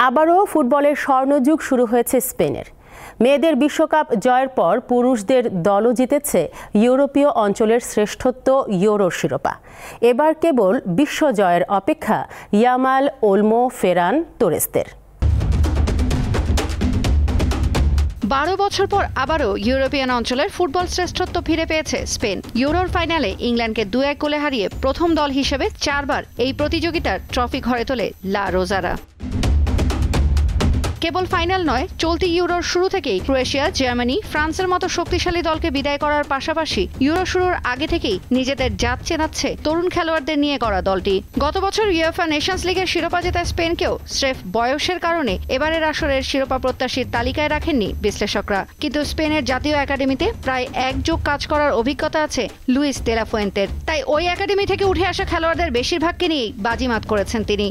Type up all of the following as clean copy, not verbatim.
আবারও ফুটবলের স্বর্ণযুগ শুরু হয়েছে স্পেনের। মেয়েদের বিশ্বকাপ জয়ের পর পুরুষদের দলও জিতেছে ইউরোপীয় অঞ্চলের শ্রেষ্ঠত্ব ইউরোর শিরোপা। এবার কেবল বিশ্ব জয়ের অপেক্ষা ইয়ামাল, ওলমো, ফেরান তোরেসদের। 12 বছর পর আবারও ইউরোপিয়ান অঞ্চলের ফুটবল শ্রেষ্ঠত্ব ফিরে পেয়েছে স্পেন। ইউরোর ফাইনালে ইংল্যান্ডকে 2-1 গোলে হারিয়ে প্রথম দল হিসেবে 4 বার এই প্রতিযোগিতার ট্রফি ঘরে তোলে লা রোজারা। কেবল ফাইনাল নয়, চলতি ইউরোর শুরু থেকেই ক্রোয়েশিয়া, জার্মানি, ফ্রান্সের মতো শক্তিশালী দলকে বিদায় করার পাশাপাশি ইউরো শুরুর আগে থেকেই নিজেদের জাত চেনাচ্ছে তরুণ খেলোয়াড়দের নিয়ে গড়া দলটি। গত বছর ইউএফএ নেশনস লিগের শিরোপা জেতা স্পেনকেও স্রেফ বয়সের কারণে এবারের আসরের শিরোপা প্রত্যাশীর তালিকায় রাখেননি বিশ্লেষকরা। কিন্তু স্পেনের জাতীয় একাডেমিতে প্রায় এক যুগ কাজ করার অভিজ্ঞতা আছে লুইস দে লা ফুয়েন্তের। তাই ওই একাডেমি থেকে উঠে আসা খেলোয়াড়দের বেশিরভাগকে নিয়েই বাজিমাত করেছেন তিনি।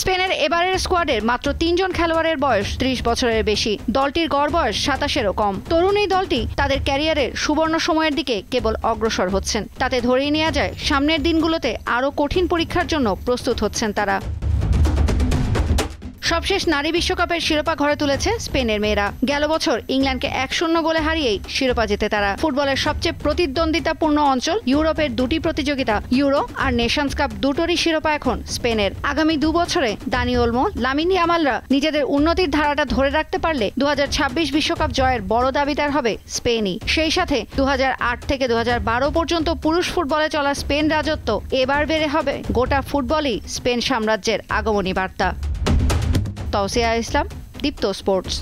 স্পেনের এবারের স্কোয়াডের মাত্র 3 জন খেলোয়াড়ের বয়স 30 বছরের বেশি। দলটির গড় বয়স 27-এরও কম। তরুণ এই দলটি তাদের ক্যারিয়ারের সুবর্ণ সময়ের দিকে কেবল অগ্রসর হচ্ছেন। তাতে ধরেই নেওয়া যায় সামনের দিনগুলোতে আরও কঠিন পরীক্ষার জন্য প্রস্তুত হচ্ছেন তারা। সবশেষ নারী বিশ্বকাপের শিরোপা ঘরে তুলেছে স্পেনের মেয়েরা। গেল বছর ইংল্যান্ডকে 1-0 গোলে হারিয়েই শিরোপা জেতে তারা। ফুটবলের সবচেয়ে প্রতিদ্বন্দ্বিতাপূর্ণ অঞ্চল ইউরোপের দুটি প্রতিযোগিতা, ইউরো আর নেশনস কাপ, দুটোরই শিরোপা এখন স্পেনের। আগামী 2 বছরে দানি ওলমো, লামিন ইয়ামালরা নিজেদের উন্নতির ধারাটা ধরে রাখতে পারলে 2026 বিশ্বকাপ জয়ের বড় দাবিদার হবে স্পেনই। সেই সাথে 2008 থেকে 2012 পর্যন্ত পুরুষ ফুটবলে চলা স্পেন রাজত্ব এবার বেড়ে হবে গোটা ফুটবলই স্পেন সাম্রাজ্যের আগমনী বার্তা। তৌসিয়া ইসলাম, দীপ্ত স্পোর্টস।